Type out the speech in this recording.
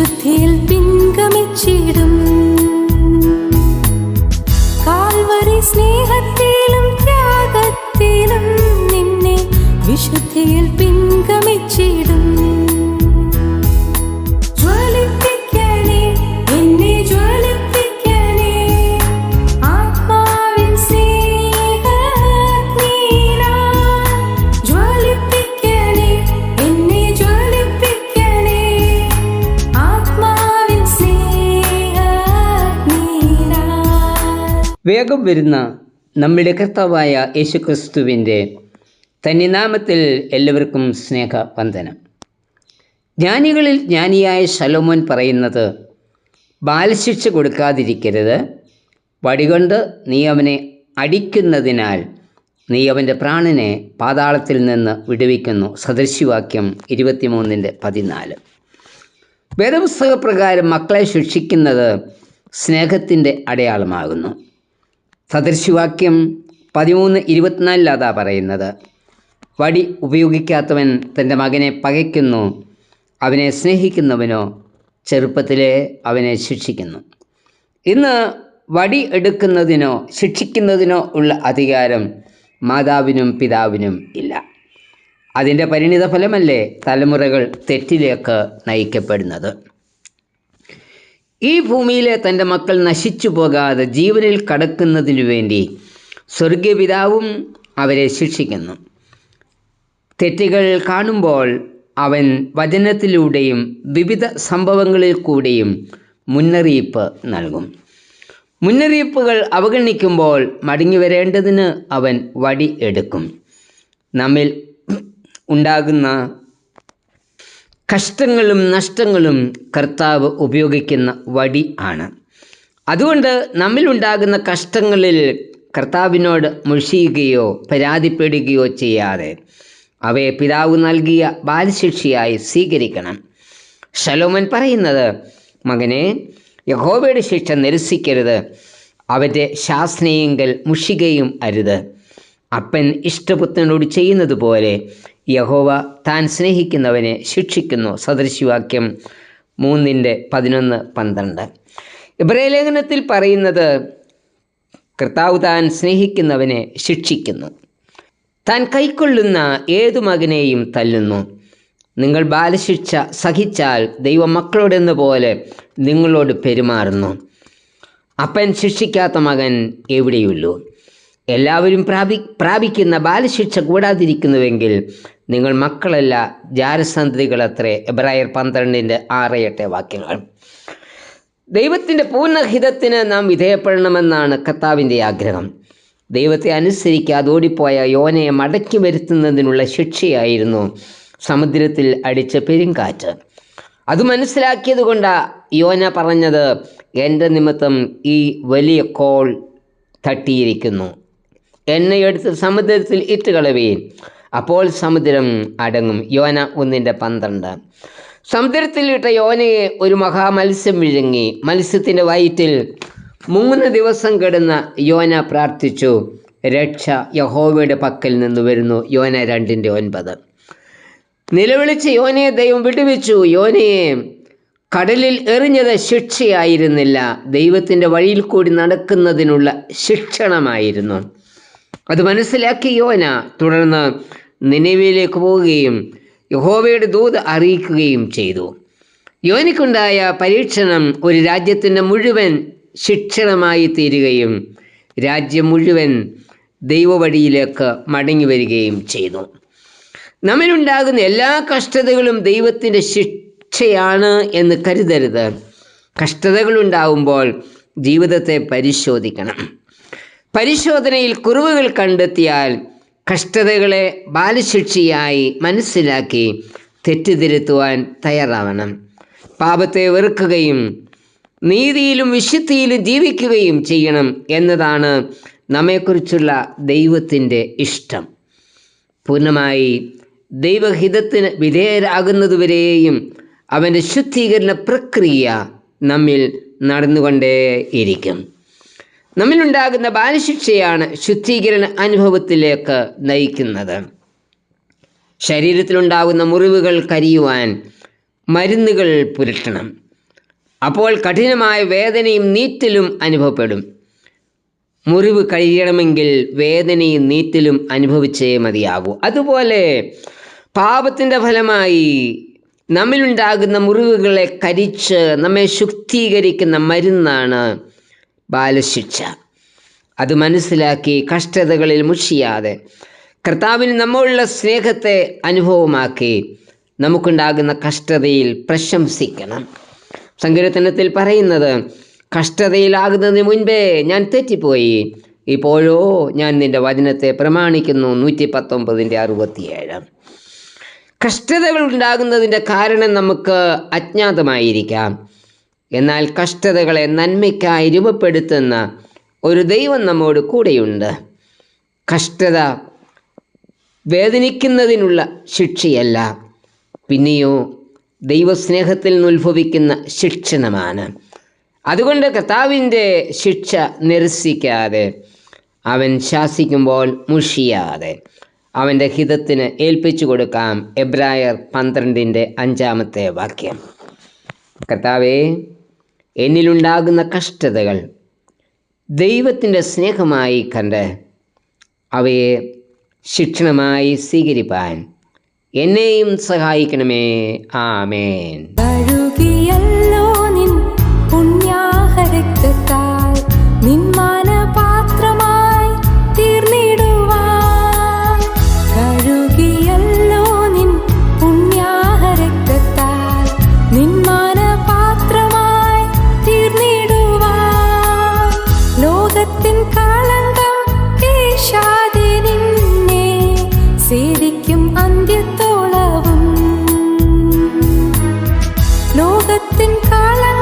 വിശുദ്ധിയിൽ പിൻഗമിച്ചിടും. കാൽവരി സ്നേഹത്തിലും ത്യാഗത്തിലും നിന്നെ വിശുദ്ധിയിൽ പിൻഗമിച്ചിടും. ജ്വലിപ്പിക്കണേ എന്നെ ജ്വലിപ്പിക്കണേ ആത്മാവിൻ സ്നേഹത്തിനാൽ. ജ്വലിപ്പിക്കണേ എന്നെ ജ്വലിപ്പിക്കണേ ആത്മാവിൻ സ്നേഹത്തിനാൽ. വേഗം വരുന്ന നമ്മുടെ കർത്താവായ യേശുക്രിസ്തുവിൻ്റെ തന്നിനാമത്തിൽ എല്ലാവർക്കും സ്നേഹവന്ദനം. ജ്ഞാനികളിൽ ജ്ഞാനിയായ ശലോമോൻ പറയുന്നത്, ബാലശിക്ഷ കൊടുക്കാതിരിക്കരുത്. വടികൊണ്ട് നീ അവനെ അടിക്കുന്നതിനാൽ നീ അവൻ്റെ പ്രാണനെ പാതാളത്തിൽ നിന്ന് വിടുവിക്കുന്നു. സദൃശവാക്യം 23:14. വേദപുസ്തകപ്രകാരം മക്കളെ ശിക്ഷിക്കുന്നത് സ്നേഹത്തിൻ്റെ അടയാളമാകുന്നു. സദൃശവാക്യം 13:24 അതാ പറയുന്നത്, വടി ഉപയോഗിക്കാത്തവൻ തൻ്റെ മകനെ പകയ്ക്കുന്നു, അവനെ സ്നേഹിക്കുന്നവനോ ചെറുപ്പത്തിലേ അവനെ ശിക്ഷിക്കുന്നു. ഇന്ന് വടി എടുക്കുന്നതിനോ ശിക്ഷിക്കുന്നതിനോ ഉള്ള അധികാരം മാതാവിനും പിതാവിനും ഇല്ല. അതിൻ്റെ പരിണിത ഫലമല്ലേ തലമുറകൾ തെറ്റിലേക്ക് നയിക്കപ്പെടുന്നത്. ഈ ഭൂമിയിലെ തൻ്റെ മക്കൾ നശിച്ചു പോകാതെ ജീവനിൽ കടക്കുന്നതിനു വേണ്ടി സ്വർഗീയപിതാവും അവരെ ശിക്ഷിക്കുന്നു. തെറ്റുകൾ കാണുമ്പോൾ അവൻ വചനത്തിലൂടെയും വിവിധ സംഭവങ്ങളിൽ കൂടെയും മുന്നറിയിപ്പ് നൽകും. മുന്നറിയിപ്പുകൾ അവഗണിക്കുമ്പോൾ മടങ്ങി വരേണ്ടതിന് അവൻ വടി എടുക്കും. നമ്മിൽ ഉണ്ടാകുന്ന കഷ്ടങ്ങളും നഷ്ടങ്ങളും കർത്താവ് ഉപയോഗിക്കുന്ന വടി ആണ്. അതുകൊണ്ട് നമ്മിലുണ്ടാകുന്ന കഷ്ടങ്ങളിൽ കർത്താവിനോട് മുഷിയുകയോ പരാതിപ്പെടുകയോ ചെയ്യാതെ അവയെ പിതാവ് നൽകിയ ബാലശിക്ഷയായി സ്വീകരിക്കണം. ശലോമോൻ പറയുന്നത്, മകനെ, യഹോവയുടെ ശിക്ഷ നിരസിക്കരുത്, അവൻ്റെ ശാസനയെങ്കിൽ മുഷികയും അരുത്. അപ്പൻ ഇഷ്ടപുത്രനോട് ചെയ്യുന്നത് പോലെ യഹോവ താൻ സ്നേഹിക്കുന്നവനെ ശിക്ഷിക്കുന്നു. സദൃശവാക്യം 3:11-12. ഇബ്രായ ലേഖനത്തിൽ പറയുന്നത്, കർത്താവ് താൻ സ്നേഹിക്കുന്നവനെ ശിക്ഷിക്കുന്നു, താൻ കൈക്കൊള്ളുന്ന ഏതു മകനെയും തല്ലുന്നു. നിങ്ങൾ ബാലശിക്ഷ സഹിച്ചാൽ ദൈവമക്കളോടെന്ന പോലെ നിങ്ങളോട് പെരുമാറുന്നു. അപ്പൻ ശിക്ഷിക്കാത്ത മകൻ എവിടെയുള്ളൂ? എല്ലാവരും പ്രാപിക്കുന്ന ബാലശിക്ഷ കൂടാതിരിക്കുന്നുവെങ്കിൽ നിങ്ങൾ മക്കളല്ല, ജാരസന്തതികളത്രേ. എബ്രായർ 12:6-8 ദൈവത്തിൻ്റെ പൂർണ്ണഹിതത്തിന് നാം വിധേയപ്പെടണമെന്നാണ് കർത്താവിൻ്റെ ആഗ്രഹം. ദൈവത്തെ അനുസരിക്കാതെ ഓടിപ്പോയ യോനയെ മടക്കി വരുത്തുന്നതിനുള്ള ശിക്ഷയായിരുന്നു സമുദ്രത്തിൽ അടിച്ച പെരുങ്കാറ്റ്. അത് മനസ്സിലാക്കിയത് കൊണ്ടാണ് യോന പറഞ്ഞത്, എൻ്റെ നിമിത്തം ഈ വലിയ കോൾ തട്ടിയിരിക്കുന്നു, എന്നെ എടുത്ത് സമുദ്രത്തിൽ ഇട്ടുകളവീൻ, അപ്പോൾ സമുദ്രം അടങ്ങും. യോന 1:12. സമുദ്രത്തിലിട്ട യോനയെ ഒരു മഹാമത്സ്യം വിഴുങ്ങി. മത്സ്യത്തിൻ്റെ വയറ്റിൽ 3 ദിവസം കിടന്ന യോന പ്രാർത്ഥിച്ചു, രക്ഷ യഹോവയുടെ പക്കൽ നിന്ന് വരുന്നു. യോന 2:9. നിലവിളിച്ച യോനയെ ദൈവം വിടുവിച്ചു. യോനയെ കടലിൽ എറിഞ്ഞത് ശിക്ഷയായിരുന്നില്ല, ദൈവത്തിൻ്റെ വഴിയിൽ കൂടി നടക്കുന്നതിനുള്ള ശിക്ഷണമായിരുന്നു. അത് മനസ്സിലാക്കി യോന തുടർന്ന് നിനവയിലേക്ക് പോവുകയും യഹോവയുടെ ദൂത് അറിയിക്കുകയും ചെയ്തു. യോനയ്ക്കുണ്ടായ പരീക്ഷണം ഒരു രാജ്യത്തിൻ്റെ മുഴുവൻ ശിക്ഷണമായി തീരുകയും രാജ്യം മുഴുവൻ ദൈവവഴിയിലേക്ക് മടങ്ങി വരികയും ചെയ്തു. നമ്മിലുണ്ടാകുന്ന എല്ലാ കഷ്ടതകളും ദൈവത്തിൻ്റെ ശിക്ഷയാണ് എന്ന് കരുതരുത്. കഷ്ടതകളുണ്ടാവുമ്പോൾ ജീവിതത്തെ പരിശോധിക്കണം. പരിശോധനയിൽ കുറവുകൾ കണ്ടെത്തിയാൽ കഷ്ടതകളെ ബാലശിക്ഷയായി മനസ്സിലാക്കി തെറ്റുതിരുത്തുവാൻ തയ്യാറാവണം. പാപത്തെ വെറുക്കുകയും നീതിയിലും വിശുദ്ധിയിലും ജീവിക്കുകയും ചെയ്യണം എന്നതാണ് നമ്മെക്കുറിച്ചുള്ള ദൈവത്തിൻ്റെ ഇഷ്ടം. പൂർണ്ണമായി ദൈവഹിതത്തിന് വിധേയരാകുന്നതുവരെയും അവൻ്റെ ശുദ്ധീകരണ പ്രക്രിയ നമ്മിൽ നടന്നുകൊണ്ടേയിരിക്കും. നമ്മിലുണ്ടാകുന്ന ബാലശിക്ഷയാണ് ശുദ്ധീകരണ അനുഭവത്തിലേക്ക് നയിക്കുന്നത്. ശരീരത്തിലുണ്ടാകുന്ന മുറിവുകൾ കരിയുവാൻ മരുന്നുകൾ പുരട്ടണം. അപ്പോൾ കഠിനമായ വേദനയും നീറ്റലും അനുഭവപ്പെടും. മുറിവ് കഴിയണമെങ്കിൽ വേദനയും നീറ്റലും അനുഭവിച്ചേ മതിയാകൂ. അതുപോലെ പാപത്തിൻ്റെ ഫലമായി നമ്മിലുണ്ടാകുന്ന മുറിവുകളെ കരിച്ച് നമ്മെ ശുദ്ധീകരിക്കുന്ന മരുന്നാണ് ബാലശിക്ഷ. അത് മനസ്സിലാക്കി കഷ്ടതകളിൽ മുഷിയാതെ കർത്താവിന് നമ്മളുള്ള സ്നേഹത്തെ അനുഭവമാക്കി നമുക്കുണ്ടാകുന്ന കഷ്ടതയിൽ പ്രശംസിക്കണം. സങ്കീർത്തനത്തിൽ പറയുന്നത്, കഷ്ടതയിലാകുന്നതിന് മുൻപേ ഞാൻ തെറ്റിപ്പോയി, ഇപ്പോഴോ ഞാൻ നിൻ്റെ വചനത്തെ പ്രമാണിക്കുന്നു. 119:67. കഷ്ടതകൾ ഉണ്ടാകുന്നതിൻ്റെ കാരണം നമുക്ക് അജ്ഞാതമായിരിക്കാം. എന്നാൽ കഷ്ടതകളെ നന്മയ്ക്കായി രൂപപ്പെടുത്തുന്ന ഒരു ദൈവം നമ്മോട് കൂടെയുണ്ട്. കഷ്ടത വേദനിക്കുന്നതിനുള്ള ശിക്ഷയല്ല, പിന്നെയോ ദൈവസ്നേഹത്തിൽ നിന്ന് ഉത്ഭവിക്കുന്ന ശിക്ഷണമാണ്. അതുകൊണ്ട് കർത്താവിൻ്റെ ശിക്ഷ നിരസിക്കാതെ, അവൻ ശാസിക്കുമ്പോൾ മുഷിയാതെ അവൻ്റെ ഹിതത്തിന് ഏൽപ്പിച്ചു കൊടുക്കാം. എബ്രായർ 12:5 കർത്താവേ, എന്നിലുണ്ടാകുന്ന കഷ്ടതകൾ ദൈവത്തിൻ്റെ സ്നേഹമായി കണ്ട് അവയെ ശിക്ഷണമായി സ്വീകരിപ്പാൻ എന്നെയും സഹായിക്കണമേ. ആമേൻ. കഴുകിയല്ലോ നിൻ പുണ്യാഹരക്തത്താൽ നിന്മാനപാത്രമായി തീർന്നിടുവാൻ. കഴുകിയല്ലോ നിൻ പുണ്യാഹരക്തത്താൽ നിന്മാനപാത്രമായി തീർന്നിടുവാൻ. ലോകത്തിൻ കളങ്കം കേശാതെ നിന്നെ സേവിക്കും അന്ത്യത്തോളവും. ലോകത്തിൻ കളങ്കം